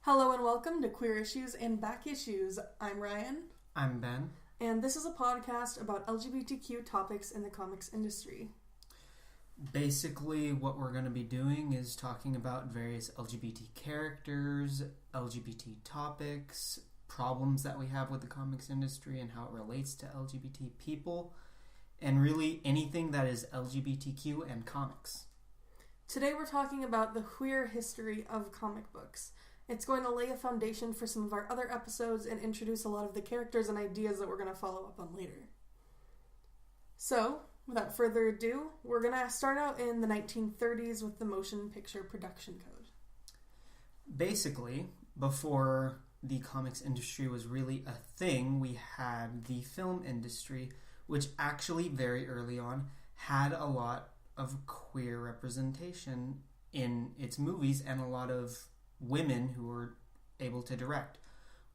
Hello and welcome to Queer Issues and Back Issues. I'm Ryan. I'm Ben. And this is a podcast about LGBTQ topics in the comics industry. Basically, what we're going to be doing is talking about various LGBT characters, LGBT topics, problems that we have with the comics industry and how it relates to LGBT people, and really anything that is LGBTQ and comics. Today we're talking about the queer history of comic books. It's going to lay a foundation for some of our other episodes and introduce a lot of the characters and ideas that we're going to follow up on later. So, without further ado, we're going to start out in the 1930s with the Motion Picture Production Code. Basically, before the comics industry was really a thing, we had the film industry, which actually very early on had a lot of queer representation in its movies and a lot of women who were able to direct.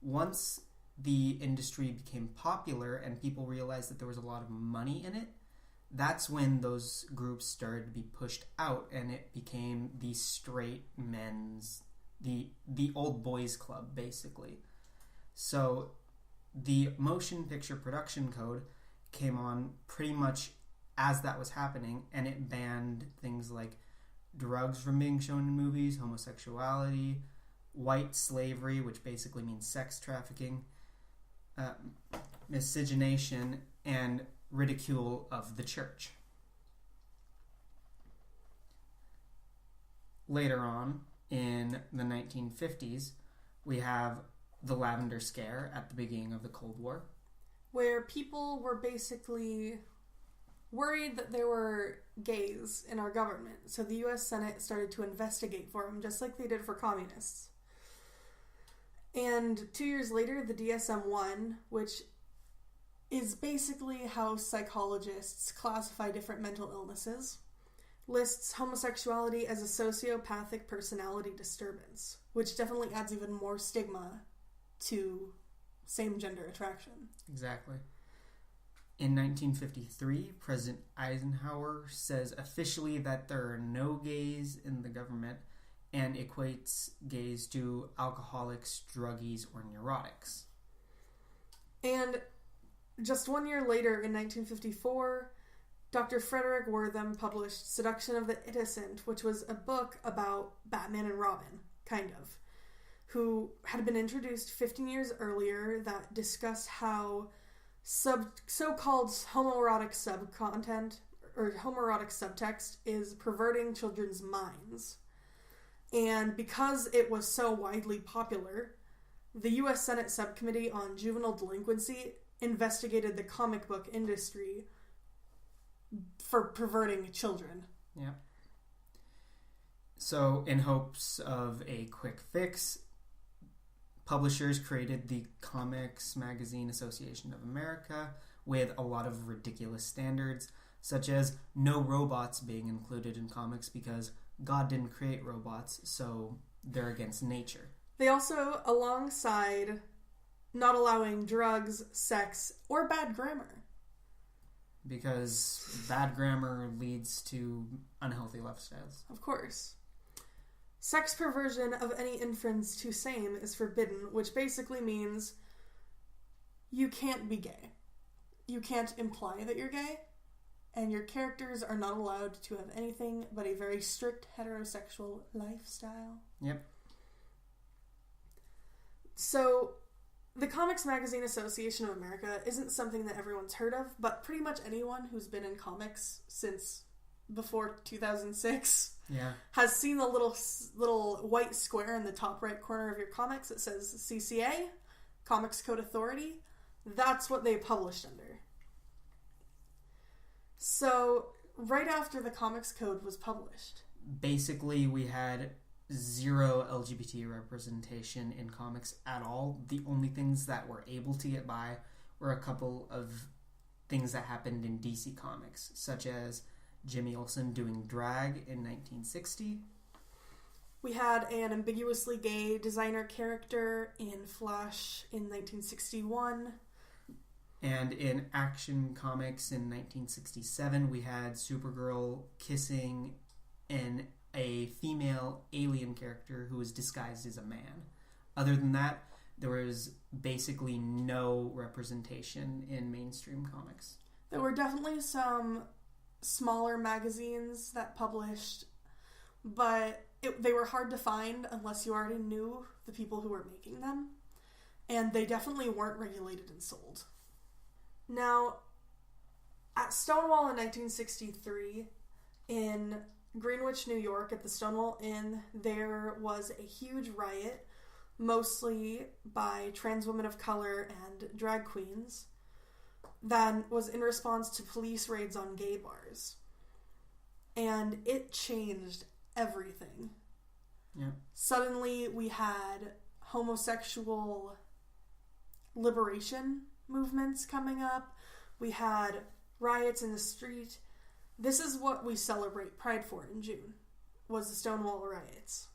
Once the industry became popular and people realized that there was a lot of money in it, that's when those groups started to be pushed out and it became the straight men's, the old boys club, basically. So the Motion Picture Production Code came on pretty much as that was happening, and it banned things like drugs from being shown in movies, homosexuality, white slavery, which basically means sex trafficking, miscegenation, and ridicule of the church. Later on, in the 1950s, we have the Lavender Scare at the beginning of the Cold War, where people were basically worried that there were gays in our government, so the U.S. Senate started to investigate for them, just like they did for communists. And 2 years later, the DSM-1, which is basically how psychologists classify different mental illnesses, lists homosexuality as a sociopathic personality disturbance, which definitely adds even more stigma to same-gender attraction. Exactly. In 1953, President Eisenhower says officially that there are no gays in the government and equates gays to alcoholics, druggies, or neurotics. And just 1 year later, in 1954, Dr. Frederick Wortham published Seduction of the Innocent, which was a book about Batman and Robin, kind of, who had been introduced 15 years earlier that discussed how so-called homoerotic subcontent or homoerotic subtext is perverting children's minds. And because it was so widely popular, the U.S. Senate Subcommittee on Juvenile Delinquency investigated the comic book industry for perverting children. Yeah. So, in hopes of a quick fix, publishers created the Comics Magazine Association of America with a lot of ridiculous standards, such as no robots being included in comics because God didn't create robots, so they're against nature. They also, alongside not allowing drugs, sex, or bad grammar. Because bad grammar leads to unhealthy lifestyles. Of course. Sex perversion of any inference to same is forbidden, which basically means you can't be gay. You can't imply that you're gay, and your characters are not allowed to have anything but a very strict heterosexual lifestyle. Yep. So, the Comics Magazine Association of America isn't something that everyone's heard of, but pretty much anyone who's been in comics since before 2006 has seen the little white square in the top right corner of your comics that says CCA, Comics Code Authority. That's what they published under. So, right after the Comics Code was published, basically we had zero LGBT representation in comics at all. The only things that were able to get by were a couple of things that happened in DC Comics, such as Jimmy Olsen doing drag in 1960. We had an ambiguously gay designer character in Flash in 1961. And in Action Comics in 1967, we had Supergirl kissing a female alien character who was disguised as a man. other than that, there was basically no representation in mainstream comics. There were definitely some smaller magazines that published, but they were hard to find unless you already knew the people who were making them. And they definitely weren't regulated and sold. Now, at Stonewall in 1963, in Greenwich, New York, at the Stonewall Inn, there was a huge riot, mostly by trans women of color and drag queens, that was in response to police raids on gay bars. And it changed everything. Yeah. Suddenly, we had homosexual liberation movements coming up. We had riots in the street. This is what we celebrate Pride for in June, was the Stonewall riots.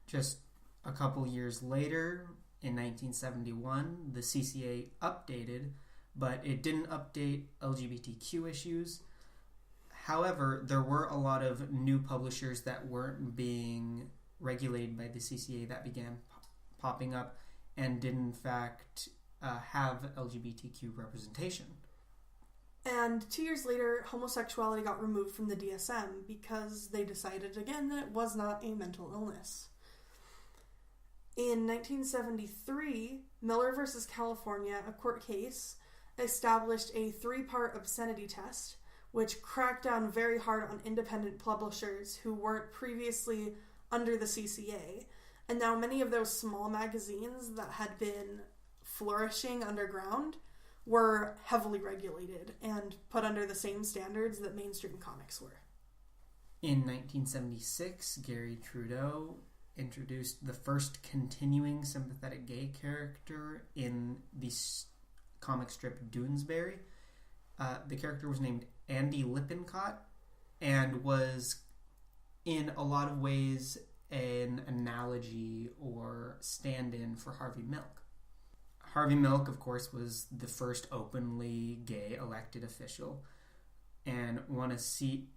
Just a couple years later, in 1971, the CCA updated, but it didn't update LGBTQ issues. However, there were a lot of new publishers that weren't being regulated by the CCA that began popping up and did in fact have LGBTQ representation. And 2 years later, homosexuality got removed from the DSM because they decided again that it was not a mental illness. In 1973, Miller versus California, a court case, established a 3-part obscenity test, which cracked down very hard on independent publishers who weren't previously under the CCA. And now many of those small magazines that had been flourishing underground were heavily regulated and put under the same standards that mainstream comics were. In 1976, Gary Trudeau introduced the first continuing sympathetic gay character in the comic strip Doonesbury. The character was named Andy Lippincott and was in a lot of ways an analogy or stand-in for Harvey Milk. Harvey Milk, of course, was the first openly gay elected official and won a seat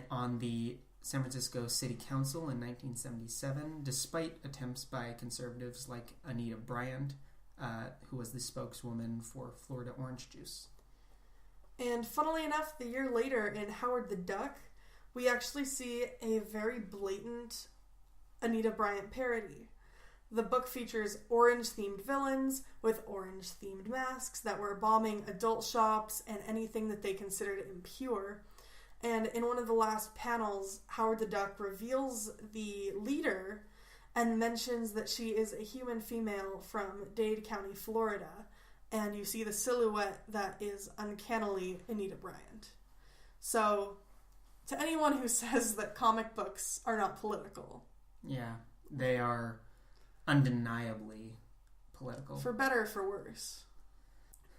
on the San Francisco City Council in 1977, despite attempts by conservatives like Anita Bryant, who was the spokeswoman for Florida Orange Juice. And funnily enough, the year later in Howard the Duck, we actually see a very blatant Anita Bryant parody. The book features orange-themed villains with orange-themed masks that were bombing adult shops and anything that they considered impure. And in one of the last panels, Howard the Duck reveals the leader and mentions that she is a human female from Dade County, Florida. And you see the silhouette that is uncannily Anita Bryant. So, to anyone who says that comic books are not political. Yeah, they are undeniably political. For better or for worse.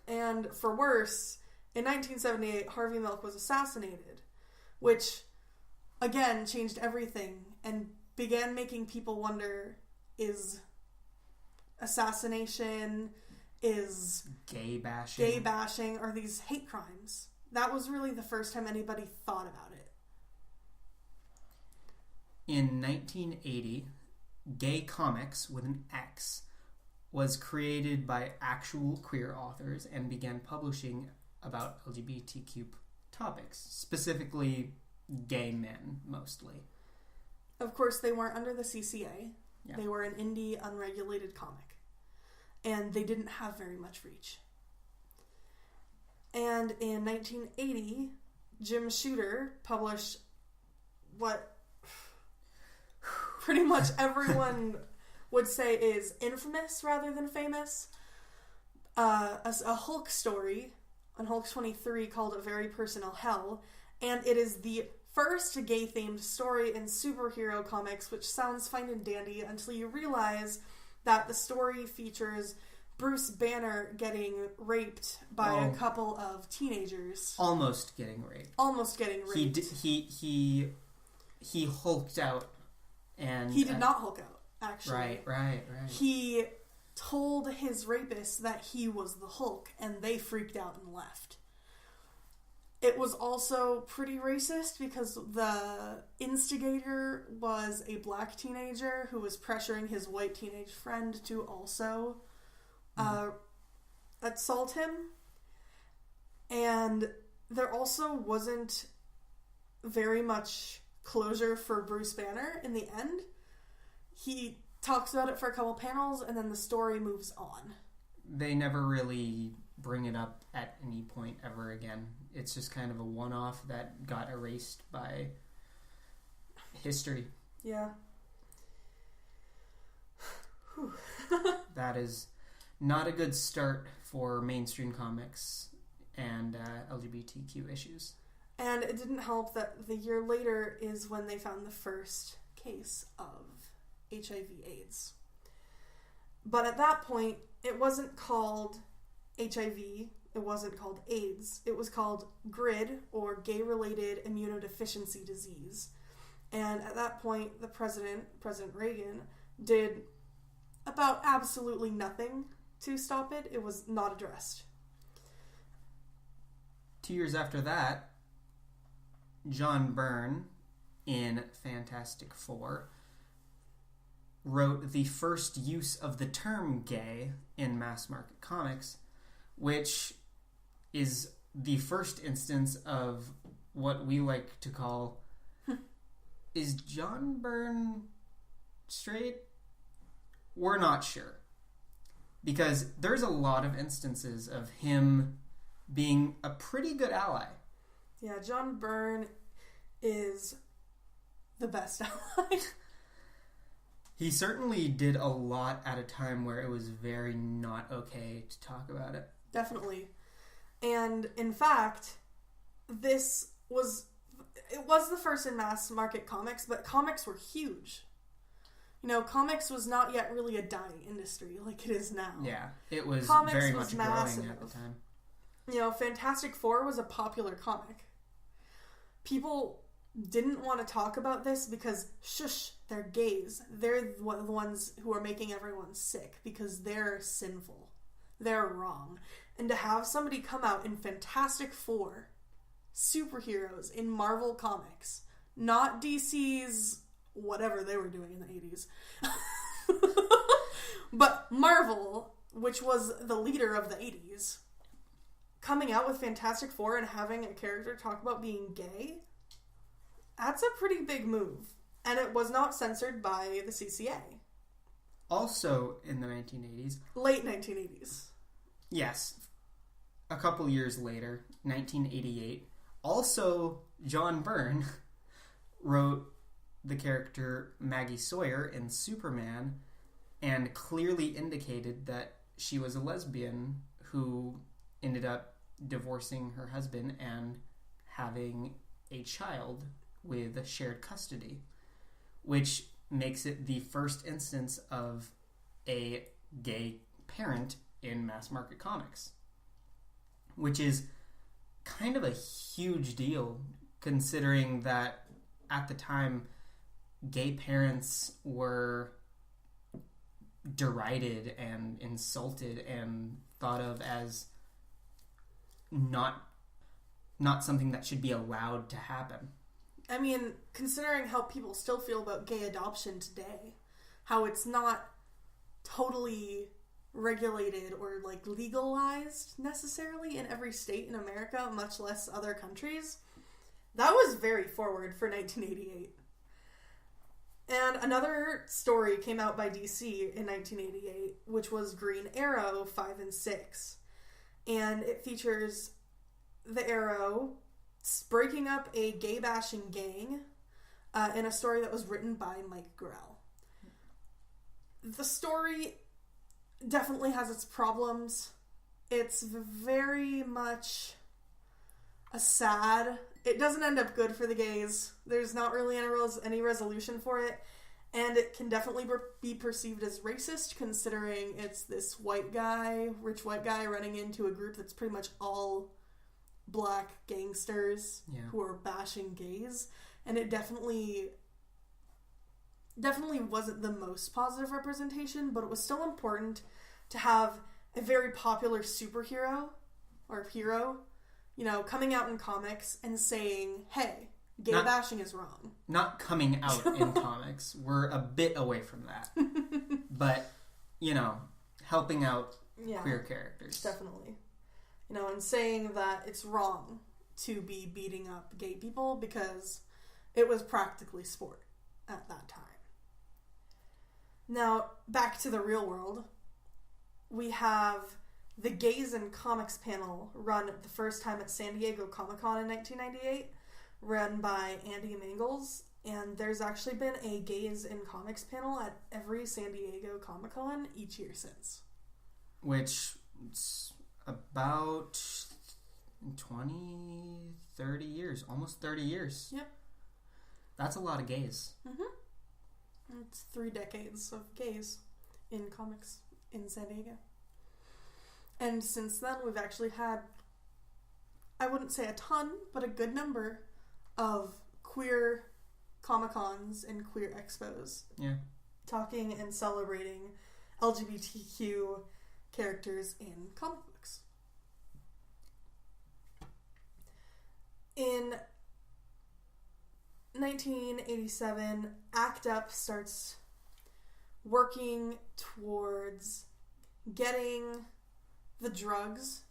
And for worse, in 1978, Harvey Milk was assassinated, which, again, changed everything and began making people wonder, is assassination, is gay bashing, are these hate crimes? That was really the first time anybody thought about it. In 1980, Gay Comics, with an X, was created by actual queer authors and began publishing about LGBTQ topics, specifically gay men, mostly. Of course, they weren't under the CCA. Yeah. They were an indie, unregulated comic. And they didn't have very much reach. And in 1980, Jim Shooter published what pretty much everyone would say is infamous rather than famous. A Hulk story on Hulk 23 called A Very Personal Hell. And it is the first gay-themed story in superhero comics, which sounds fine and dandy until you realize that the story features Bruce Banner getting raped by a couple of teenagers. Almost getting raped. He hulked out. And he did not Hulk out, actually. Right. He told his rapist that he was the Hulk, and they freaked out and left. It was also pretty racist because the instigator was a black teenager who was pressuring his white teenage friend to also assault him. And there also wasn't very much closure for Bruce Banner in the end. He talks about it for a couple panels and then the story moves on. They never really bring it up at any point ever again. It's just kind of a one-off that got erased by history. Yeah. That is not a good start for mainstream comics and LGBTQ issues. And it didn't help that the year later is when they found the first case of HIV/AIDS. But at that point, it wasn't called HIV, it wasn't called AIDS, it was called GRID, or Gay-Related Immunodeficiency Disease. And at that point, President Reagan, did about absolutely nothing to stop it. It was not addressed. 2 years after that, John Byrne, in Fantastic Four, wrote the first use of the term gay in mass market comics, which is the first instance of what we like to call, is John Byrne straight? We're not sure. Because there's a lot of instances of him being a pretty good ally. Yeah, John Byrne is the best ally. He certainly did a lot at a time where it was very not okay to talk about it. Definitely. And in fact, it was the first in mass market comics, but comics were huge. You know, comics was not yet really a dying industry like it is now. Yeah, it was comics very was much massive. growing at the time. You know, Fantastic Four was a popular comic. People didn't want to talk about this because, shush, they're gays. They're the ones who are making everyone sick because they're sinful. They're wrong. And to have somebody come out in Fantastic Four, superheroes in Marvel Comics, not DC's whatever they were doing in the 80s, but Marvel, which was the leader of the 80s, coming out with Fantastic Four and having a character talk about being gay, that's a pretty big move. And it was not censored by the CCA. Also in the 1980s. Late 1980s. Yes. A couple years later, 1988, also John Byrne wrote the character Maggie Sawyer in Superman and clearly indicated that she was a lesbian who ended up divorcing her husband and having a child with shared custody, which makes it the first instance of a gay parent in mass market comics, which is kind of a huge deal considering that at the time gay parents were derided and insulted and thought of as not something that should be allowed to happen. I mean, considering how people still feel about gay adoption today, how it's not totally regulated or like legalized necessarily in every state in America, much less other countries, that was very forward for 1988. And another story came out by DC in 1988, which was Green Arrow 5 and 6. And it features the Arrow breaking up a gay-bashing gang in a story that was written by Mike Grell. The story definitely has its problems. It's very much a sad... It doesn't end up good for the gays. There's not really any resolution for it. And it can definitely be perceived as racist, considering it's this rich white guy, running into a group that's pretty much all black gangsters who are bashing gays. And it definitely wasn't the most positive representation, but it was still important to have a very popular superhero or hero, coming out in comics and saying, hey, gay bashing is wrong. Not coming out in comics. We're a bit away from that. But, helping out queer characters. Definitely. And saying that it's wrong to be beating up gay people because it was practically sport at that time. Now, back to the real world. We have the Gays in Comics panel run the first time at San Diego Comic-Con in 1998, run by Andy Mangels, and there's actually been a Gays in Comics panel at every San Diego Comic-Con each year since. Which is about 20, 30 years, almost 30 years. Yep. That's a lot of gays. Mm-hmm. It's 3 decades of gays in comics in San Diego. And since then, we've actually had, I wouldn't say a ton, but a good number of queer Comic-Cons and queer expos. Yeah. Talking and celebrating LGBTQ characters in comic books. In 1987, ACT UP starts working towards getting the drugs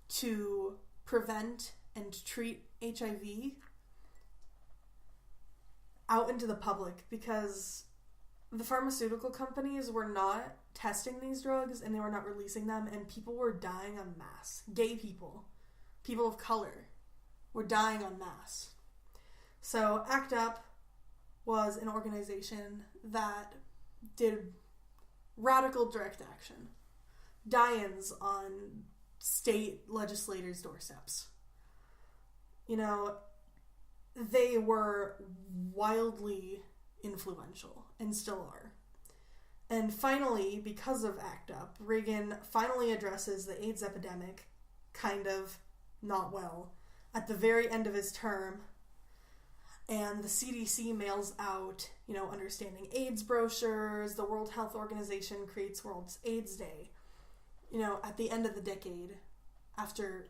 to prevent and treat HIV out into the public because the pharmaceutical companies were not testing these drugs and they were not releasing them, and people were dying en masse. Gay people, people of color, were dying en masse. So ACT UP was an organization that did radical direct action, die-ins on state legislators' doorsteps. They were wildly influential and still are. And finally, because of ACT UP, Reagan finally addresses the AIDS epidemic, kind of not well, at the very end of his term. And the CDC mails out, understanding AIDS brochures. The World Health Organization creates World AIDS Day. At the end of the decade, after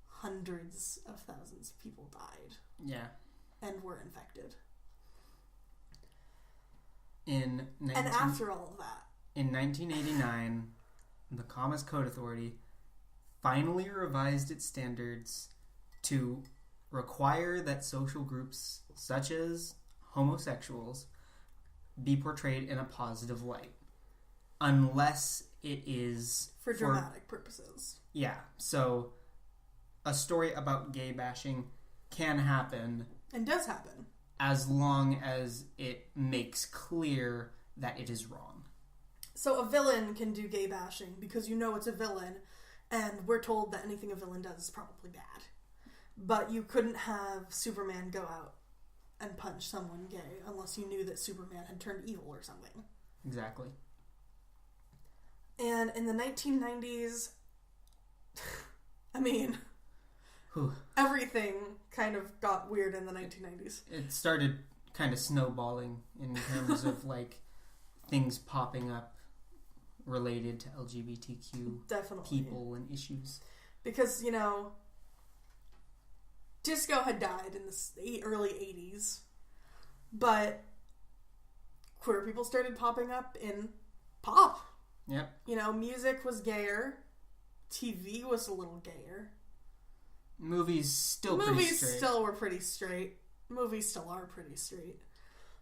hundreds of thousands of people died. Yeah. And were infected. And after all of that. In 1989, the Comics Code Authority finally revised its standards to require that social groups such as homosexuals be portrayed in a positive light. Unless it is for dramatic purposes. Yeah. So a story about gay bashing can happen. And does happen. As long as it makes clear that it is wrong. So a villain can do gay bashing because it's a villain, and we're told that anything a villain does is probably bad. But you couldn't have Superman go out and punch someone gay unless you knew that Superman had turned evil or something. Exactly. And in the 1990s, everything kind of got weird in the 1990s. It started kind of snowballing in terms of things popping up related to LGBTQ people and issues. Because, disco had died in the early 80s, but queer people started popping up in pop. Yep. Music was gayer. TV was a little gayer. Movies still were pretty straight. Movies still are pretty straight.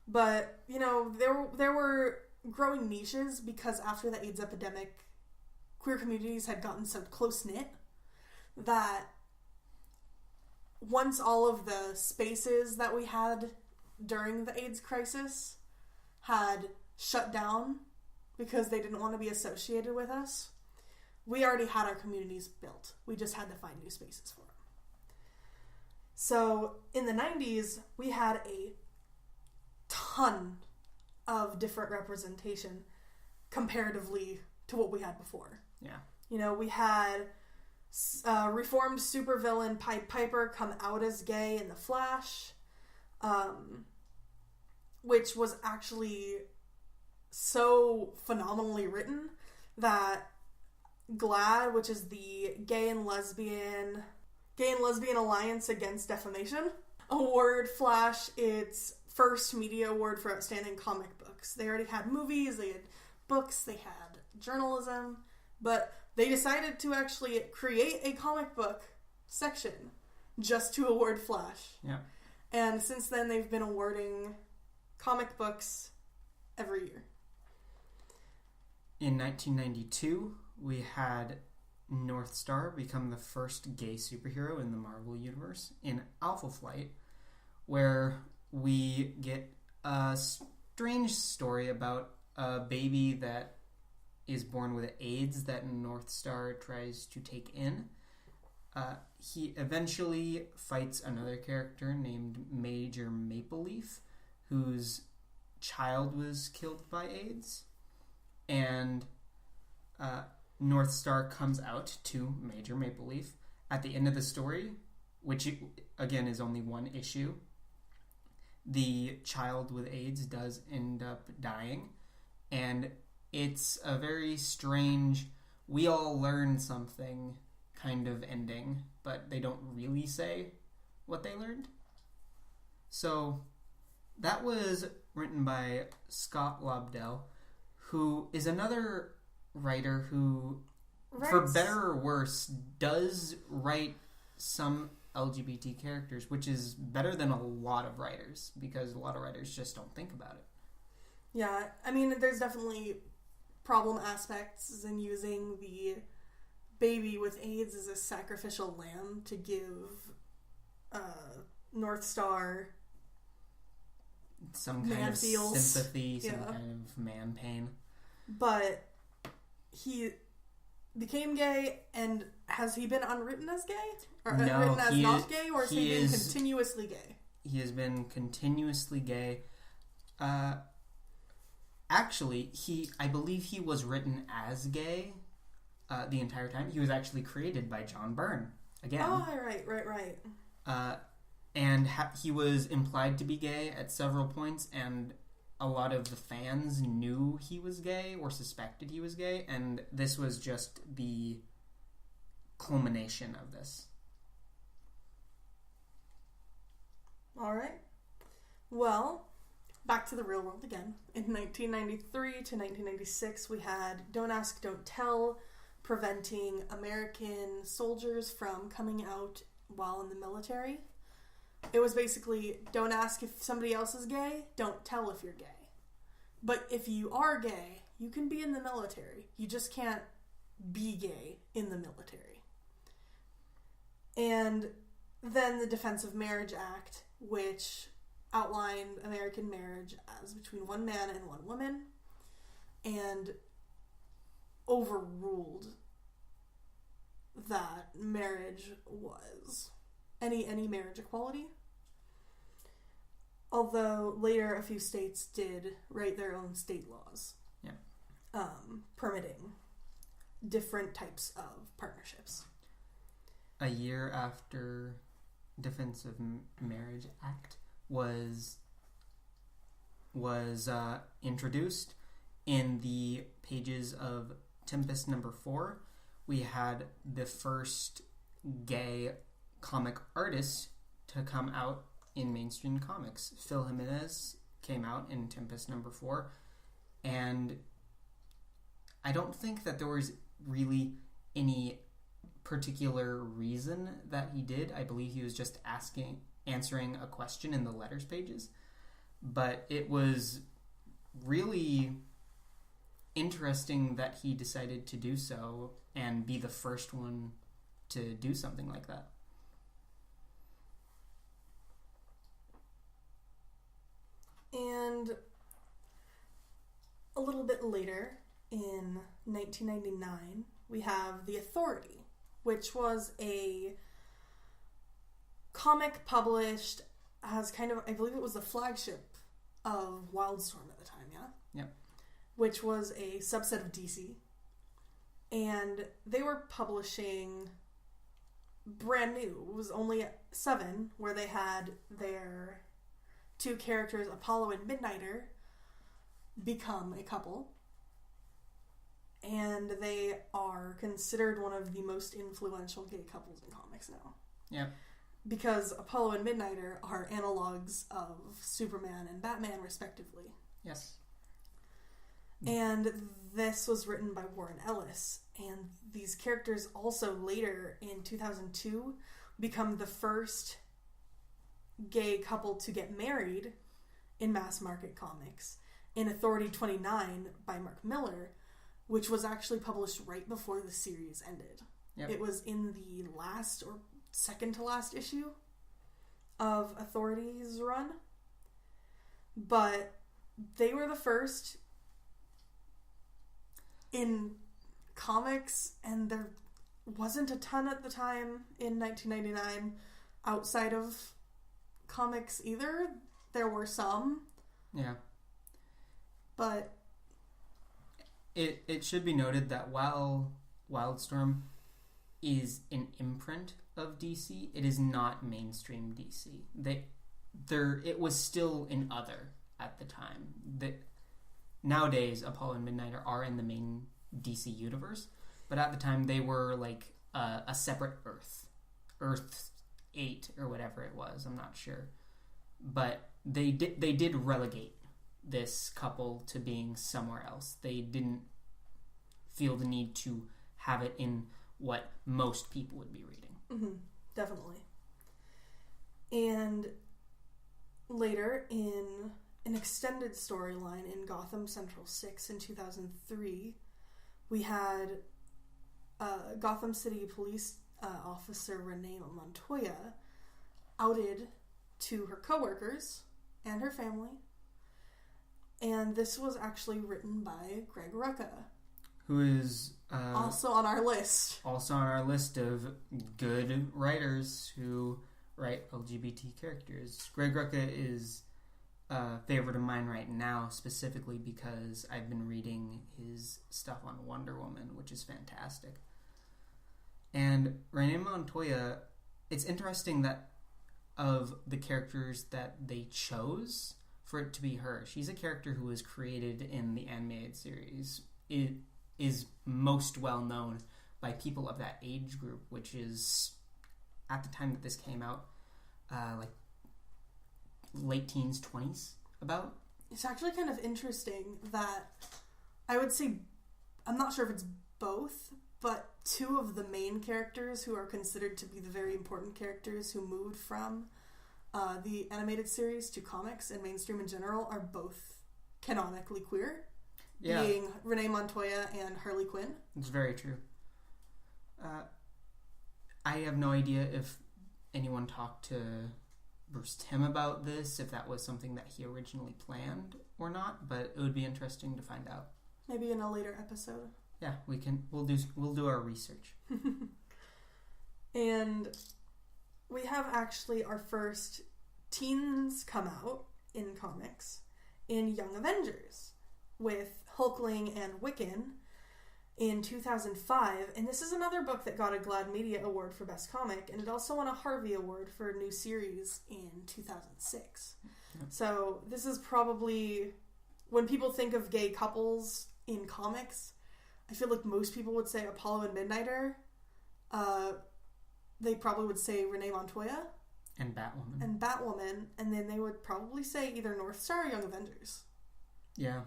But, there were growing niches because after the AIDS epidemic, queer communities had gotten so close-knit that once all of the spaces that we had during the AIDS crisis had shut down because they didn't want to be associated with us, we already had our communities built. We just had to find new spaces for them. So in the 90s, we had a ton of different representation comparatively to what we had before. Yeah. We had reformed supervillain Pied Piper come out as gay in The Flash, which was actually so phenomenally written that GLAAD, which is the gay and lesbian Gay and Lesbian Alliance Against Defamation award flash its first media award for outstanding comic books. They already had movies, they had books, they had journalism, but they decided to actually create a comic book section just to award Flash. Yeah. And since then, they've been awarding comic books every year. In 1992, we had North Star become the first gay superhero in the Marvel Universe in Alpha Flight, where we get a strange story about a baby that is born with AIDS that North Star tries to take in. He eventually fights another character named Major Maple Leaf, whose child was killed by AIDS. And North Star comes out to Major Maple Leaf. At the end of the story, which again is only one issue, the child with AIDS does end up dying. And it's a very strange, we all learned something kind of ending, but they don't really say what they learned. So that was written by Scott Lobdell, who is another writer who, for better or worse, does write some LGBT characters, which is better than a lot of writers, because a lot of writers just don't think about it. Yeah, I mean, there's definitely problem aspects in using the baby with AIDS as a sacrificial lamb to give North Star some kind of sympathy, some kind of man pain. But he became gay, and has he been unwritten as gay? Or no, unwritten as not gay, or has he been continuously gay? He has been continuously gay. Actually, I believe he was written as gay the entire time. He was actually created by John Byrne again. Oh, right. And he was implied to be gay at several points, and a lot of the fans knew he was gay or suspected he was gay, and this was just the culmination of this. All right. Well, back to the real world again. In 1993 to 1996, we had Don't Ask, Don't Tell, preventing American soldiers from coming out while in the military. It was basically, don't ask if somebody else is gay, don't tell if you're gay. But if you are gay, you can be in the military. You just can't be gay in the military. And then the Defense of Marriage Act, which outlined American marriage as between one man and one woman, and overruled that marriage was any marriage equality. Although later a few states did write their own state laws, permitting different types of partnerships. A year after Defense of Marriage Act was introduced, in the pages of Tempest number 4, we had the first gay comic artist to come out in mainstream comics. Phil Jimenez came out in Tempest number 4, and I don't think that there was really any particular reason that he did. I believe he was just answering a question in the letters pages, but it was really interesting that he decided to do so and be the first one to do something like that. And a little bit later, in 1999, we have The Authority, which was a comic published as kind of, I believe it was the flagship of Wildstorm at the time, yeah? Yep. Which was a subset of DC. And they were publishing brand new. It was only 7, where they had their 2 characters, Apollo and Midnighter, become a couple. And they are considered one of the most influential gay couples in comics now. Yeah. Because Apollo and Midnighter are analogs of Superman and Batman, respectively. Yes. And this was written by Warren Ellis. And these characters also later, in 2002, become the first gay couple to get married in mass market comics in Authority 29 by Mark Miller, which was actually published right before the series ended. Yep. It was in the last or second to last issue of Authority's run. But they were the first in comics, and there wasn't a ton at the time in 1999 outside of comics either. There were some. Yeah. But it should be noted that while Wildstorm is an imprint of DC, it is not mainstream DC. It was still an other at the time. Nowadays, Apollo and Midnighter are in the main DC universe, but at the time they were like a separate Earth 8 or whatever it was. I'm not sure, but they did relegate this couple to being somewhere else. They didn't feel the need to have it in what most people would be reading. Mm-hmm, definitely. And later, in an extended storyline in Gotham Central 6 in 2003, we had Gotham City Police Officer Renee Montoya outed to her coworkers and her family. And this was actually written by Greg Rucka, who is also on our list. Also on our list of good writers who write LGBT characters. Greg Rucka is a favorite of mine right now, specifically because I've been reading his stuff on Wonder Woman, which is fantastic. And Renee Montoya, it's interesting that of the characters that they chose for it to be her, she's a character who was created in the animated series. It is most well known by people of that age group, which is, at the time that this came out, like late teens, 20s, about. It's actually kind of interesting that I would say, I'm not sure if it's both, but two of the main characters who are considered to be the very important characters who moved from the animated series to comics and mainstream in general are both canonically queer. Yeah. Being Renee Montoya and Harley Quinn. It's very true. I have no idea if anyone talked to Bruce Timm about this, if that was something that he originally planned or not, but it would be interesting to find out. Maybe in a later episode. Yeah, we'll do our research. And we have actually our first teens come out in comics in Young Avengers with Hulkling and Wiccan in 2005, and this is another book that got a GLAAD Media Award for Best Comic, and it also won a Harvey Award for a new series in 2006. Yep. So this is probably, when people think of gay couples in comics, I feel like most people would say Apollo and Midnighter. They probably would say Renee Montoya. And Batwoman. And then they would probably say either North Star or Young Avengers. Yeah.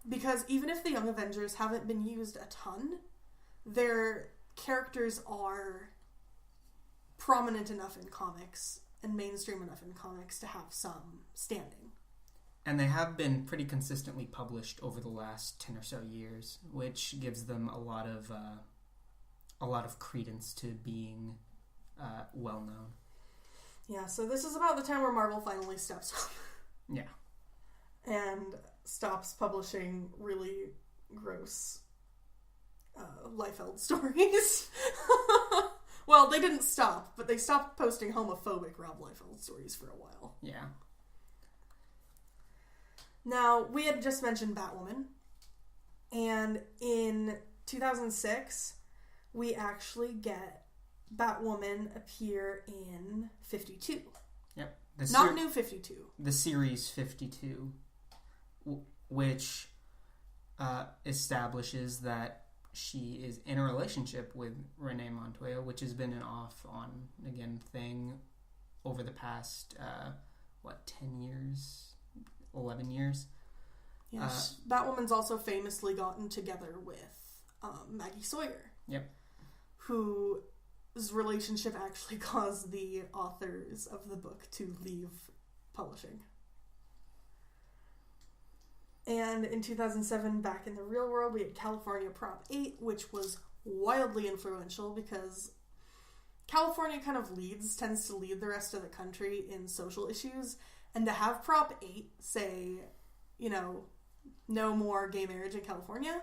Because even if the Young Avengers haven't been used a ton, their characters are prominent enough in comics and mainstream enough in comics to have some standing. And they have been pretty consistently published over the last 10 or so years, which gives them a lot of credence to being well known. Yeah, so this is about the time where Marvel finally steps up. Yeah. And stops publishing really gross Liefeld stories. Well, they didn't stop, but they stopped posting homophobic Rob Liefeld stories for a while. Yeah. Now, we had just mentioned Batwoman, and in 2006, we actually get Batwoman appear in 52. Yep. Not New 52. The series 52, which establishes that she is in a relationship with Renee Montoya, which has been an off-on-again thing over the past, 10 years? 11 years? Yeah, that woman's also famously gotten together with Maggie Sawyer. Yep. Whose relationship actually caused the authors of the book to leave publishing. And in 2007, back in the real world, we had California Prop 8, which was wildly influential because California kind of tends to lead the rest of the country in social issues. And to have Prop 8 say, no more gay marriage in California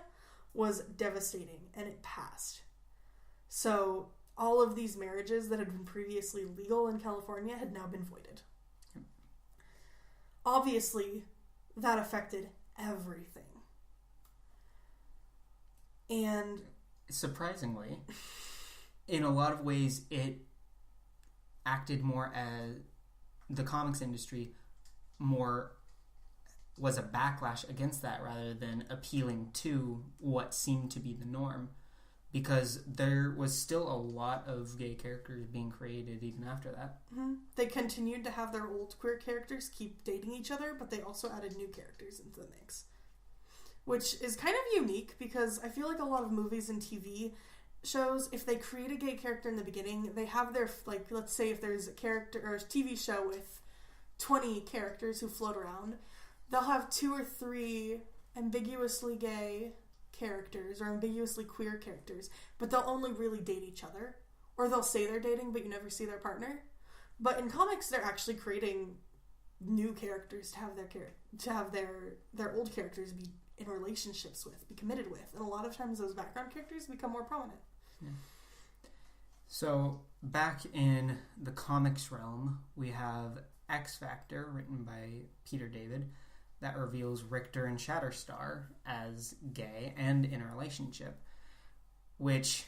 was devastating, and it passed. So all of these marriages that had been previously legal in California had now been voided. Obviously, that affected everything. And surprisingly, in a lot of ways, it acted more as the comics industry more was a backlash against that rather than appealing to what seemed to be the norm, because there was still a lot of gay characters being created even after that. Mm-hmm. They continued to have their old queer characters keep dating each other, but they also added new characters into the mix, which is kind of unique because I feel like a lot of movies and TV shows, if they create a gay character in the beginning, they have their, let's say if there's a character or a TV show with 20 characters who float around, they'll have 2 or 3 ambiguously gay characters or ambiguously queer characters, but they'll only really date each other, or they'll say they're dating but you never see their partner. But in comics, they're actually creating new characters to have their old characters be in relationships with, be committed with, and a lot of times those background characters become more prominent. Yeah. So back in the comics realm, we have X Factor, written by Peter David, that reveals Richter and Shatterstar as gay and in a relationship, which,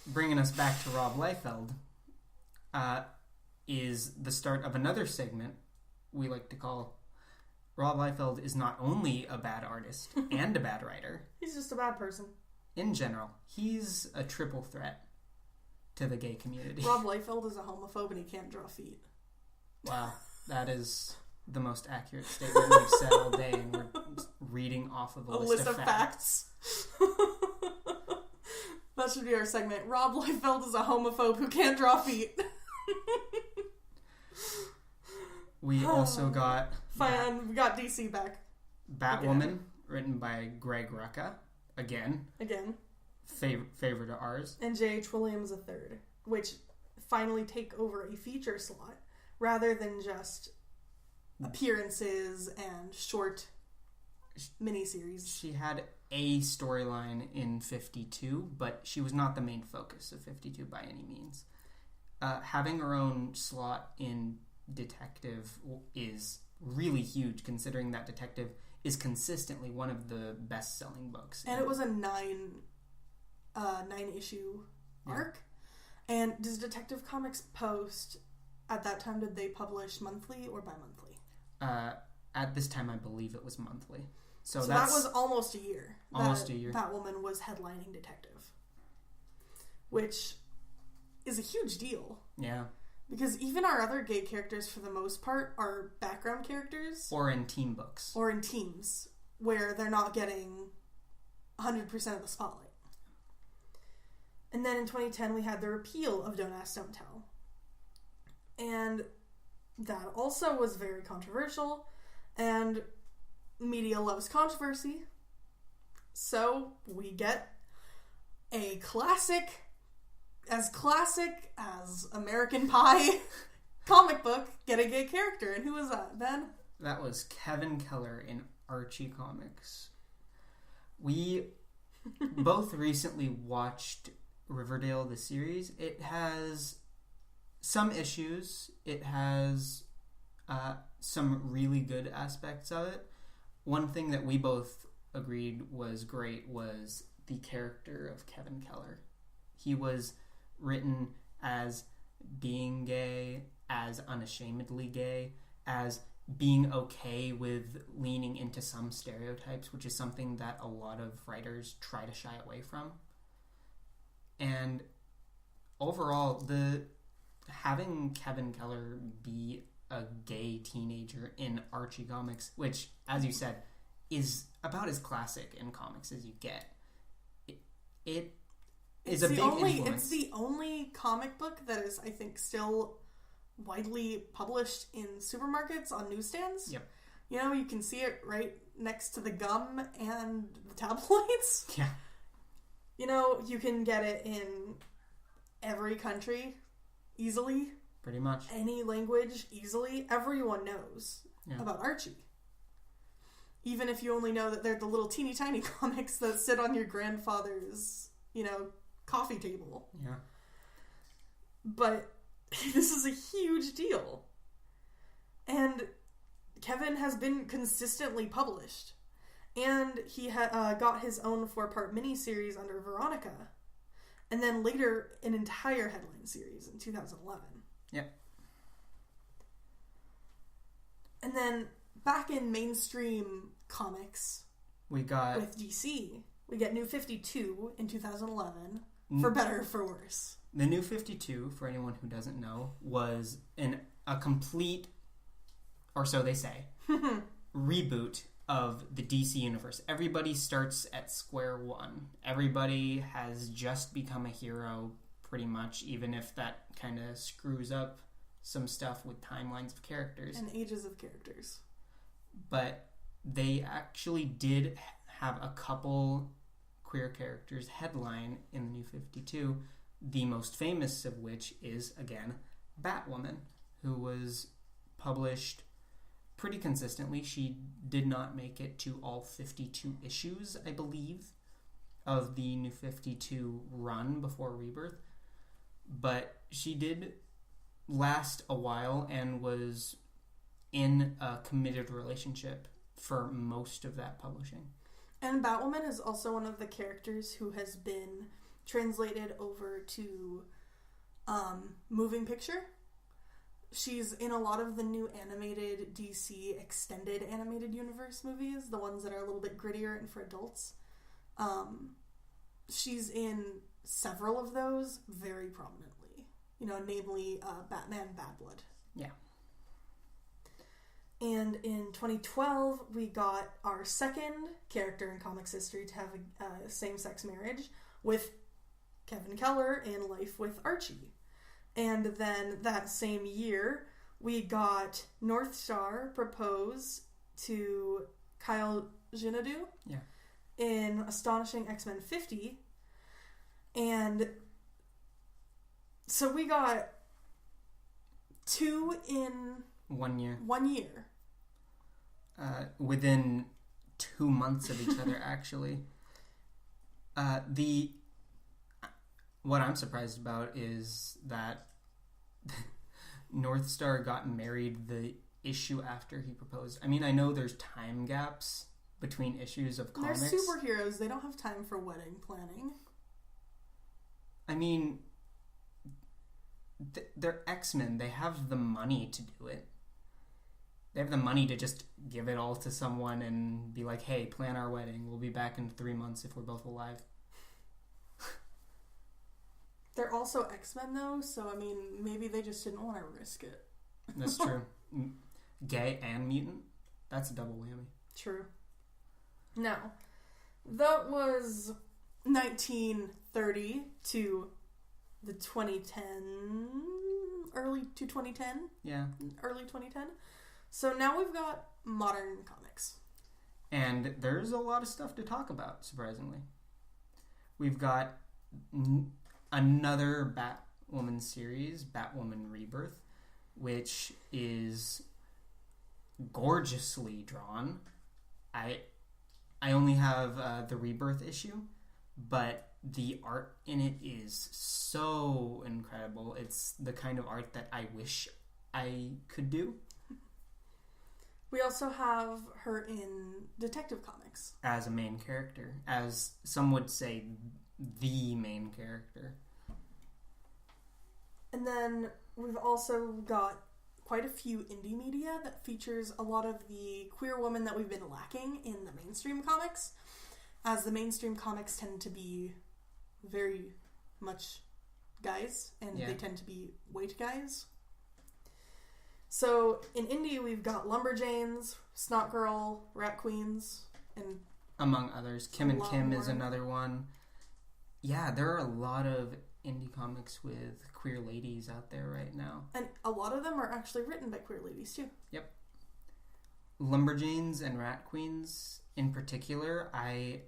bringing us back to Rob Liefeld, is the start of another segment we like to call Rob Liefeld is not only a bad artist and a bad writer. He's just a bad person. In general, he's a triple threat to the gay community. Rob Liefeld is a homophobe and he can't draw feet. Wow, that is the most accurate statement we've said all day, and we're reading off of a list of facts. That should be our segment. Rob Liefeld is a homophobe who can't draw feet. We also got... Fine, we got DC back. Batwoman, written by Greg Rucka. Again. Favorite of ours. And J.H. Williams III, which finally take over a feature slot rather than just appearances and short miniseries. She had a storyline in 52, but she was not the main focus of 52 by any means. Having her own slot in Detective is really huge, considering that Detective is consistently one of the best-selling books. And it was a 9 issue arc. Yeah. And does Detective Comics Post, at that time, did they publish monthly or bi-monthly? At this time, I believe it was monthly. So that was almost a year. Almost a year. Batwoman was headlining Detective. Which is a huge deal. Yeah. Because even our other gay characters, for the most part, are background characters. Or in team books. Or in teams, where they're not getting 100% of the spotlight. And then in 2010, we had the repeal of Don't Ask, Don't Tell. And that also was very controversial. And media loves controversy. So we get a classic as American Pie comic book get a gay character. And who was that, Ben? That was Kevin Keller in Archie Comics. We both recently watched Riverdale, the series. It has some issues. It has some really good aspects of it. One thing that we both agreed was great was the character of Kevin Keller. He was written as being gay, as unashamedly gay, as being okay with leaning into some stereotypes, which is something that a lot of writers try to shy away from. And overall, having Kevin Keller be a gay teenager in Archie comics, which, as you said, is about as classic in comics as you get, it is a big influence. It's the only comic book that is, I think, still widely published in supermarkets on newsstands. Yep. You know, you can see it right next to the gum and the tabloids. Yeah. You know, you can get it in every country easily. Pretty much. Any language easily. Everyone knows about Archie. Even if you only know that they're the little teeny tiny comics that sit on your grandfather's, coffee table. Yeah. But this is a huge deal. And Kevin has been consistently published. And he got his own 4-part miniseries under Veronica. And then later, an entire headline series in 2011. Yep. And then, back in mainstream comics, with DC, we get New 52 in 2011, for better or for worse. The New 52, for anyone who doesn't know, was a complete, or so they say, reboot of the DC universe. Everybody starts at square one. Everybody has just become a hero, pretty much, even if that kind of screws up some stuff with timelines of characters. And ages of characters. But they actually did have a couple queer characters headline in the New 52, the most famous of which is, again, Batwoman, who was published pretty consistently. She did not make it to all 52 issues, I believe, of the New 52 run before Rebirth. But she did last a while and was in a committed relationship for most of that publishing. And Batwoman is also one of the characters who has been translated over to moving picture. She's in a lot of the new animated DC extended animated universe movies, the ones that are a little bit grittier and for adults. She's in several of those very prominently, namely Batman Bad Blood. Yeah. And in 2012, we got our second character in comics history to have a same-sex marriage with Kevin Keller in Life with Archie. And then that same year, we got Northstar propose to Kyle Xanadu in Astonishing X-Men 50. And so we got 2 in 1 year. 1 year. Within 2 months of each other, actually. What I'm surprised about is that Northstar got married the issue after he proposed. I mean, I know there's time gaps between issues of comics. They're superheroes. They don't have time for wedding planning. I mean, they're X-Men. They have the money to do it. They have the money to just give it all to someone and be like, hey, plan our wedding. We'll be back in 3 months if we're both alive. They're also X-Men, though, so, I mean, maybe they just didn't want to risk it. That's true. Gay and mutant? That's a double whammy. True. Now, that was 1930 to the 2010... early to 2010? Yeah. Early 2010. So now we've got modern comics. And there's a lot of stuff to talk about, surprisingly. We've got another Batwoman series, Batwoman Rebirth, which is gorgeously drawn. I only have the Rebirth issue, but the art in it is so incredible. It's the kind of art that I wish I could do. We also have her in Detective Comics. As a main character. As some would say, the main character. And then we've also got quite a few indie media that features a lot of the queer women that we've been lacking in the mainstream comics, as the mainstream comics tend to be very much guys, and they tend to be white guys. So in indie, we've got Lumberjanes, Snot Girl, Rat Queens, and among others. Kim and Kim is another one. Yeah, there are a lot of indie comics with queer ladies out there right now. And a lot of them are actually written by queer ladies, too. Yep. Lumberjanes and Rat Queens, in particular, I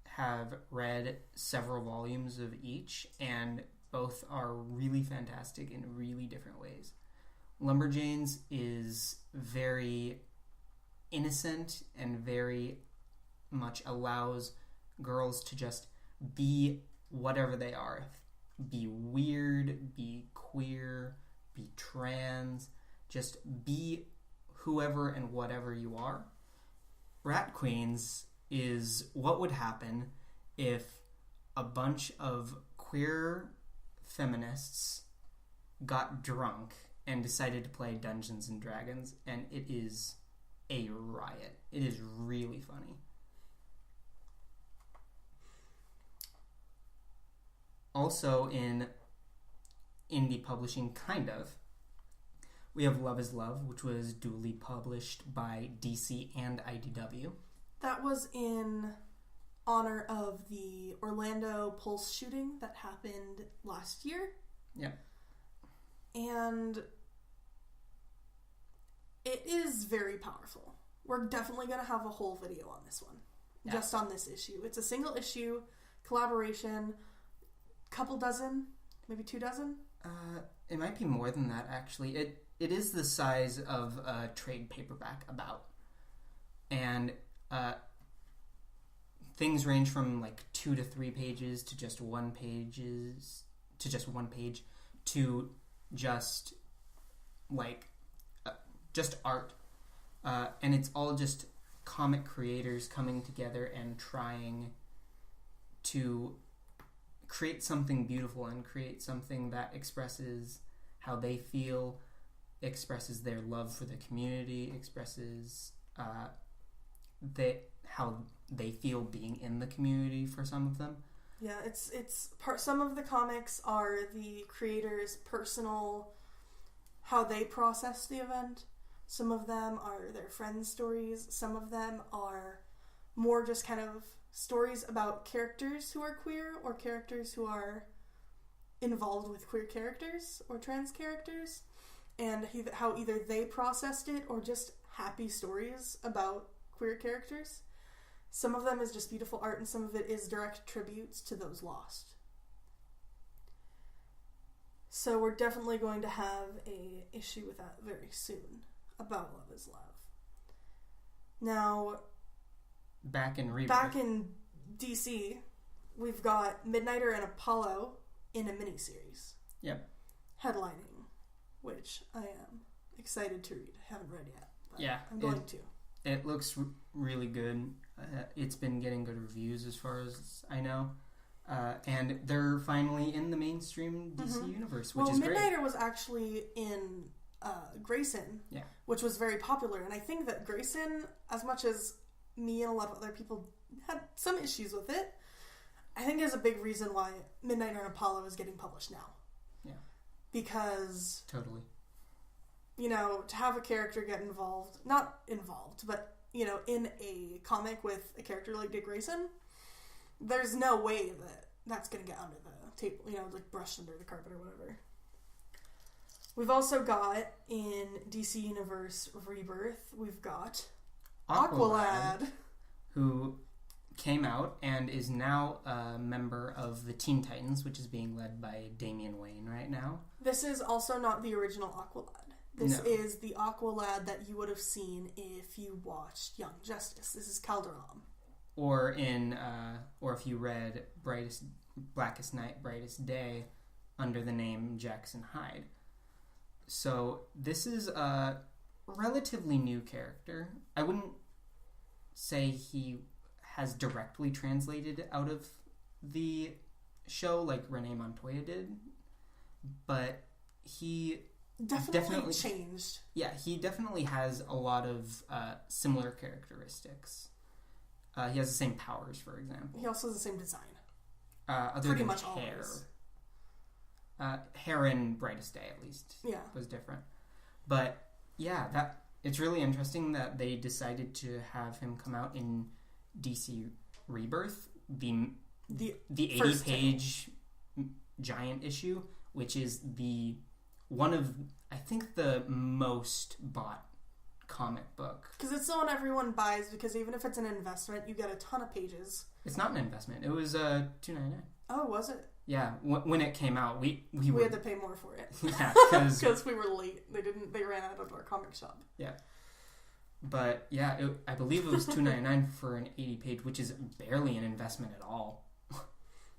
have read several volumes of each, and both are really fantastic in really different ways. Lumberjanes is very innocent and very much allows girls to just be whatever they are. Be weird, be queer, be trans, just be whoever and whatever you are. Rat Queens is what would happen if a bunch of queer feminists got drunk and decided to play Dungeons and Dragons, and it is a riot. It is really funny. Also in indie publishing, kind of, we have Love is Love, which was duly published by DC and IDW. That was in honor of the Orlando Pulse shooting that happened last year. Yeah. And it is very powerful. We're definitely going to have a whole video on this one. Yeah. Just on this issue. It's a single issue, collaboration, couple dozen, maybe 2 dozen? It might be more than that, actually. It is the size of a trade paperback about. And things range from like 2 to 3 pages to just 1 page to just like just art. And it's all just comic creators coming together and trying to create something beautiful and create something that expresses how they feel, expresses their love for the community, expresses how they feel being in the community for some of them. Yeah, it's part. Some of the comics are the creators' personal, how they process the event. Some of them are their friends' stories. Some of them are more just kind of stories about characters who are queer or characters who are involved with queer characters or trans characters, and how either they processed it or just happy stories about queer characters. Some of them is just beautiful art, and some of it is direct tributes to those lost. So we're definitely going to have a issue with that very soon about Love is Love. Now, back in DC, we've got Midnighter and Apollo in a miniseries. Yep. Headlining, which I am excited to read. I haven't read yet, but yeah, I'm going to. It looks really good. It's been getting good reviews as far as I know. And they're finally in the mainstream DC universe, which is great. Midnighter was actually in Grayson, which was very popular. And I think that Grayson, as much as me and a lot of other people had some issues with it, I think is a big reason why Midnighter and Apollo is getting published now. Yeah. Because... Totally. You know, to have a character get involved, not involved, but, you know, in a comic with a character like Dick Grayson, there's no way that that's going to get under the table, you know, like brushed under the carpet or whatever. We've also got, in DC Universe Rebirth, we've got Aqualad, who came out and is now a member of the Teen Titans, which is being led by Damian Wayne right now. This is also not the original Aqualad. This is the Aqualad that you would have seen if you watched Young Justice. This is Calderon. Or if you read Blackest Night, Brightest Day under the name Jackson Hyde. So this is a relatively new character. I wouldn't say he has directly translated out of the show like Renee Montoya did, but he definitely changed. Yeah, he definitely has a lot of similar characteristics. He has the same powers, for example. He also has the same design. Other Pretty than much hair. always. Hair in Brightest Day, at least, was different. But, yeah, it's really interesting that they decided to have him come out in DC Rebirth, the 80-page giant issue, which is one of, I think, the most bought comic book. Because it's the one everyone buys, because even if it's an investment, you get a ton of pages. It's not an investment. It was $2.99. Oh, was it? Yeah, when it came out, we had to pay more for it. Yeah, because we were late. They ran out of our comic shop. Yeah, but yeah, I believe it was $2.99 for an 80-page, which is barely an investment at all.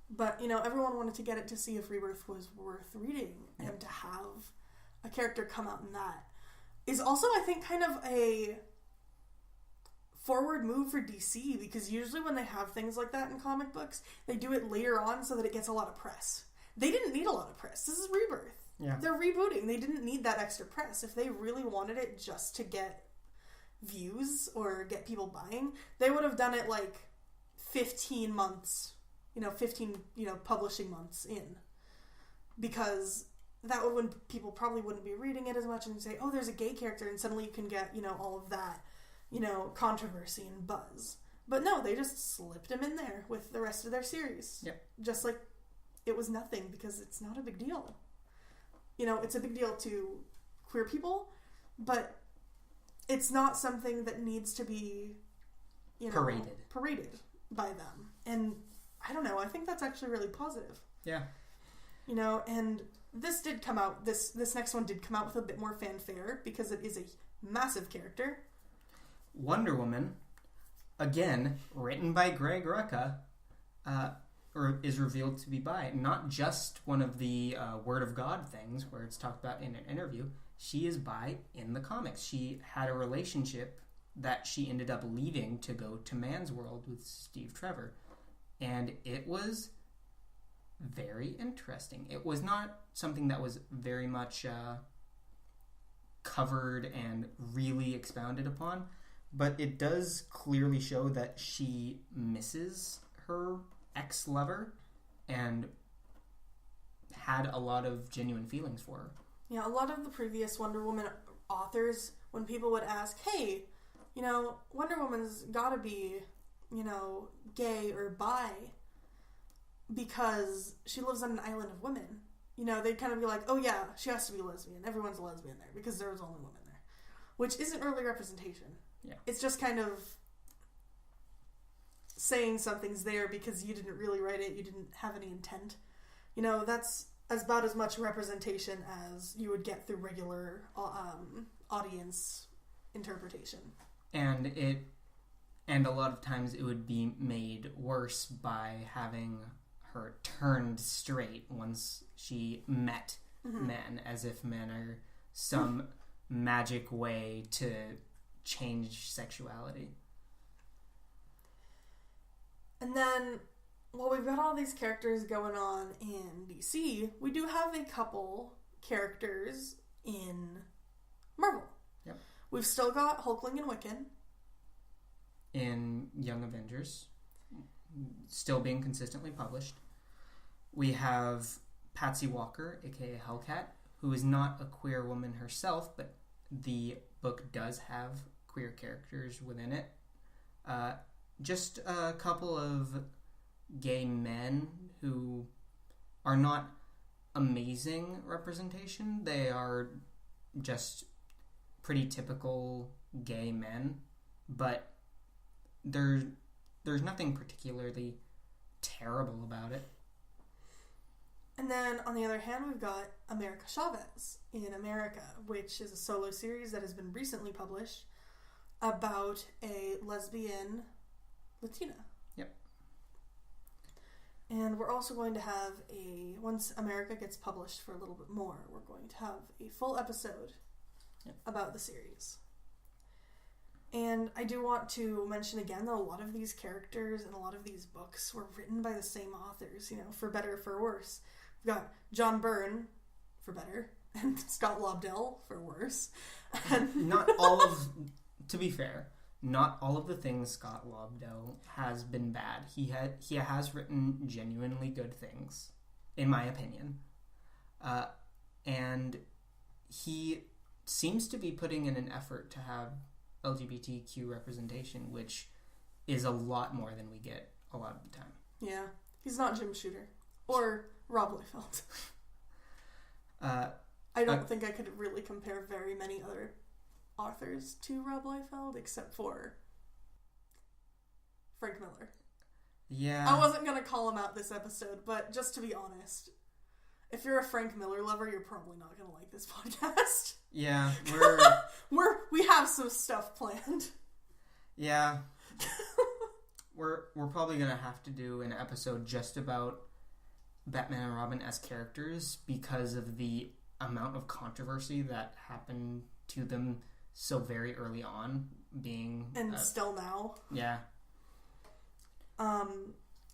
But everyone wanted to get it to see if Rebirth was worth reading, and to have a character come out in that is also, I think, kind of a forward move for DC, because usually when they have things like that in comic books, they do it later on so that it gets a lot of press. They didn't need a lot of press. This is Rebirth. Yeah. They're rebooting. They didn't need that extra press. If they really wanted it just to get views or get people buying, they would have done it like 15 months, 15 publishing months in. Because that would, when people probably wouldn't be reading it as much, and say, oh, there's a gay character, and suddenly you can get, all of that controversy and buzz. But no, they just slipped him in there with the rest of their series. Yep. Just like it was nothing, because it's not a big deal. It's a big deal to queer people, but it's not something that needs to be, paraded by them. And I don't know, I think that's actually really positive. Yeah. And this did come out, this next one did come out with a bit more fanfare, because it is a massive character. Wonder Woman, again, written by Greg Rucka, is revealed to be bi. Not just one of the Word of God things where it's talked about in an interview. She is bi in the comics. She had a relationship that she ended up leaving to go to Man's World with Steve Trevor. And it was very interesting. It was not something that was very much covered and really expounded upon. But it does clearly show that she misses her ex-lover and had a lot of genuine feelings for her. Yeah, a lot of the previous Wonder Woman authors, when people would ask, hey, Wonder Woman's gotta be, gay or bi because she lives on an island of women. They'd kind of be like, oh yeah, she has to be lesbian. Everyone's a lesbian there because there was only women there. Which isn't really representation. Yeah. It's just kind of saying something's there because you didn't really write it, you didn't have any intent. That's about as much representation as you would get through regular audience interpretation. And a lot of times it would be made worse by having her turned straight once she met men, as if men are some magic way to change sexuality. And then, while we've got all these characters going on in DC, we do have a couple characters in Marvel. Yep. We've still got Hulkling and Wiccan. In Young Avengers, still being consistently published. We have Patsy Walker, aka Hellcat, who is not a queer woman herself, but the book does have queer characters within it. Just a couple of gay men who are not amazing representation. They are just pretty typical gay men, but there's nothing particularly terrible about it. And then, on the other hand, we've got America Chavez in America, which is a solo series that has been recently published about a lesbian Latina. Yep. And we're also going to have once America gets published for a little bit more, we're going to have a full episode about the series. And I do want to mention again that a lot of these characters and a lot of these books were written by the same authors, for better or for worse. We've got John Byrne, for better, and Scott Lobdell for worse. And Not all of, to be fair, not all of the things Scott Lobdell has been bad. He has written genuinely good things, in my opinion. And he seems to be putting in an effort to have LGBTQ representation, which is a lot more than we get a lot of the time. Yeah. He's not Jim Shooter. Or Rob Liefeld. I don't think I could really compare very many other authors to Rob Liefeld, except for Frank Miller. Yeah. I wasn't going to call him out this episode, but just to be honest, if you're a Frank Miller lover, you're probably not going to like this podcast. Yeah, we have some stuff planned. Yeah. We're probably going to have to do an episode just about Batman and Robin as characters because of the amount of controversy that happened to them so very early on, being and still now. Yeah.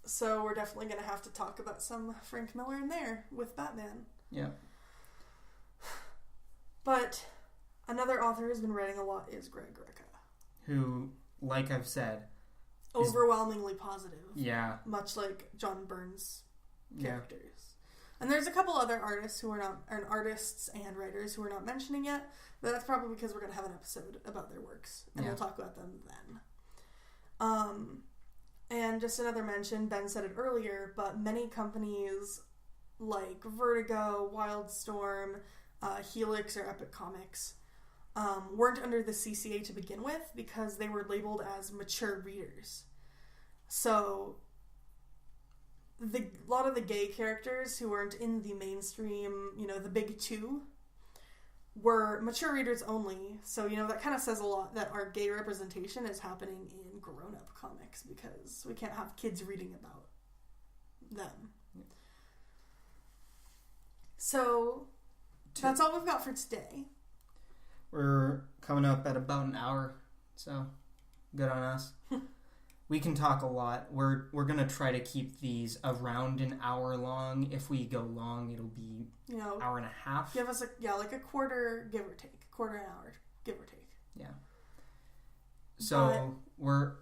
So we're definitely going to have to talk about some Frank Miller in there with Batman. Yeah. But another author who's been writing a lot is Greg Rucka, who, like I've said, overwhelmingly positive. Yeah. Much like John Byrne's characters. Yeah. And there's a couple other artists artists and writers who we're not mentioning yet, but that's probably because we're going to have an episode about their works, and we'll talk about them then. And just another mention, Ben said it earlier, but many companies like Vertigo, Wildstorm, Helix, or Epic Comics weren't under the CCA to begin with because they were labeled as mature readers. So a lot of the gay characters who weren't in the mainstream, the big two, were mature readers only. So, that kind of says a lot that our gay representation is happening in grown-up comics because we can't have kids reading about them. So, that's all we've got for today. We're coming up at about an hour, so good on us. We can talk a lot. We're going to try to keep these around an hour long. If we go long, it'll be hour and a half. Give us like a quarter, give or take. Quarter an hour, give or take. Yeah. So we're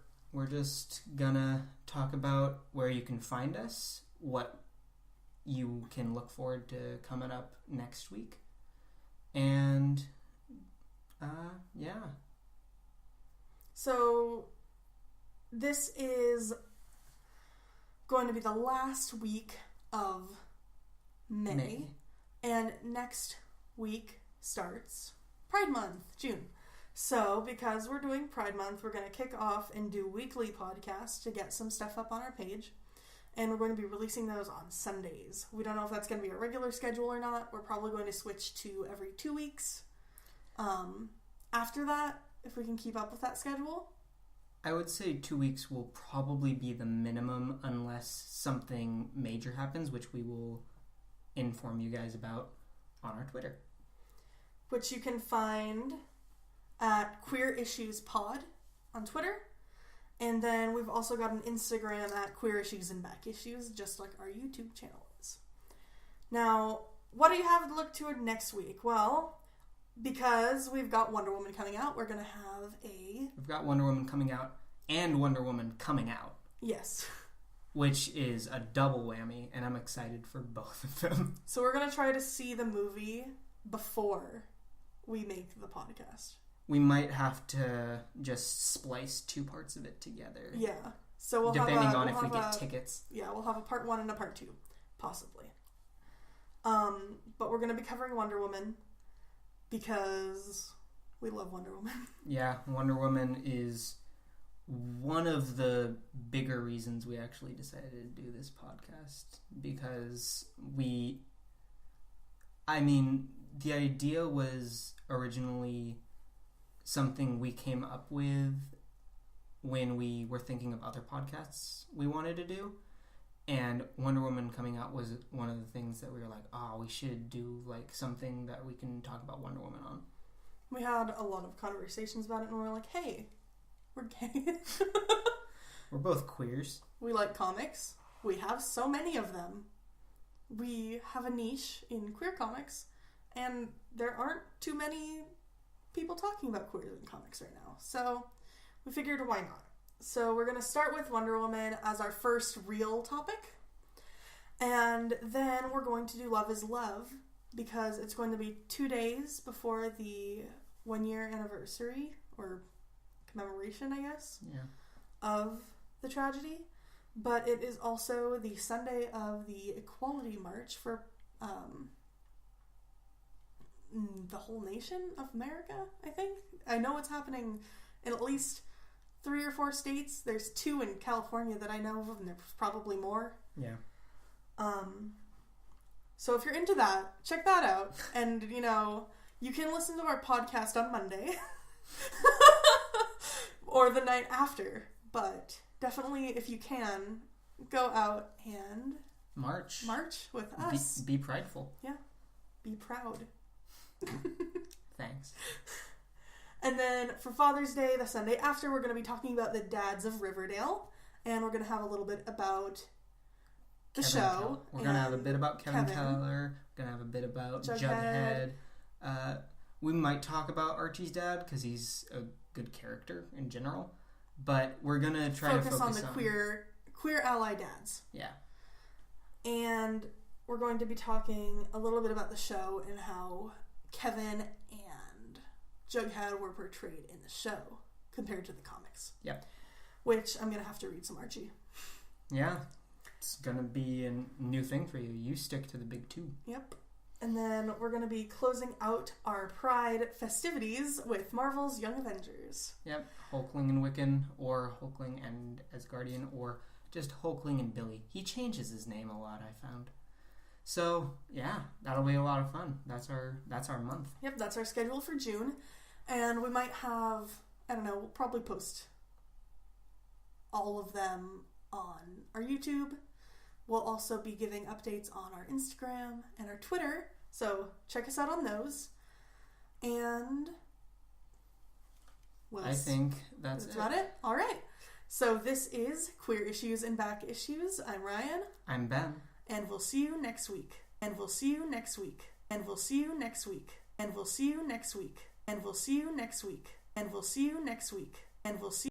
just gonna talk about where you can find us, what you can look forward to coming up next week, and yeah. So this is going to be the last week of May. And next week starts Pride Month, June. So, because we're doing Pride Month, we're going to kick off and do weekly podcasts to get some stuff up on our page. And we're going to be releasing those on Sundays. We don't know if that's going to be a regular schedule or not. We're probably going to switch to every 2 weeks. After that, if we can keep up with that schedule. I would say 2 weeks will probably be the minimum unless something major happens, which we will inform you guys about on our Twitter. Which you can find at Queer Issues Pod on Twitter. And then we've also got an Instagram at Queer Issues and Back Issues, just like our YouTube channel is. Now, what do you have to look to next week? Well, because we've got Wonder Woman coming out, we're going to have We've got Wonder Woman coming out and Wonder Woman coming out. Yes. Which is a double whammy, and I'm excited for both of them. So we're going to try to see the movie before we make the podcast. We might have to just splice 2 parts of it together. Yeah. So we'll depending have on if we get tickets. Yeah, we'll have a part 1 and a part 2, possibly. But we're going to be covering Wonder Woman because we love Wonder Woman. Yeah, Wonder Woman is one of the bigger reasons we actually decided to do this podcast, because the idea was originally something we came up with when we were thinking of other podcasts we wanted to do, and Wonder Woman coming out was one of the things that we were like, we should do like something that we can talk about Wonder Woman on. We had a lot of conversations about it, and we were like, hey, we're gay. We're both queers. We like comics. We have so many of them. We have a niche in queer comics, And there aren't too many people talking about queers in comics right now. So we figured, why not? So we're going to start with Wonder Woman as our first real topic. And then we're going to do Love is Love, because it's going to be 2 days before the 1-year anniversary, or commemoration, I guess, of the tragedy. But it is also the Sunday of the Equality March for the whole nation of America, I think. I know it's happening in at least 3 or 4 states. There's 2 in California that I know of, and there's probably more. Yeah. So if you're into that, check that out. And, you can listen to our podcast on Monday. Or the night after. But definitely, if you can, go out and March with us. Be prideful. Yeah. Be proud. Thanks. And then for Father's Day, the Sunday after, we're going to be talking about the dads of Riverdale. And we're going to have a little bit about the show. We're going to have a bit about Kevin Keller. We're going to have a bit about Jughead. We might talk about Archie's dad, because he's a good character in general. But we're going to try to focus on the queer ally dads. Yeah. And we're going to be talking a little bit about the show and how Kevin and Jughead were portrayed in the show compared to the comics. Yep. Which I'm going to have to read some Archie. Yeah. It's going to be a new thing for you. You stick to the big 2. Yep. And then we're going to be closing out our Pride festivities with Marvel's Young Avengers. Yep. Hulkling and Wiccan, or Hulkling and Asgardian, or just Hulkling and Billy. He changes his name a lot, I found. So, yeah, that'll be a lot of fun. That's our month. Yep, that's our schedule for June. And we might have, I don't know, we'll probably post all of them on our YouTube. We'll also be giving updates on our Instagram and our Twitter. So check us out on those. And I think that's about it. All right. So this is Queer Issues and Back Issues. I'm Ryan. I'm Ben. And we'll see you next week. And we'll see you next week. And we'll see you next week. And we'll see you next week. And we'll see you next week. And we'll see you next week. And we'll see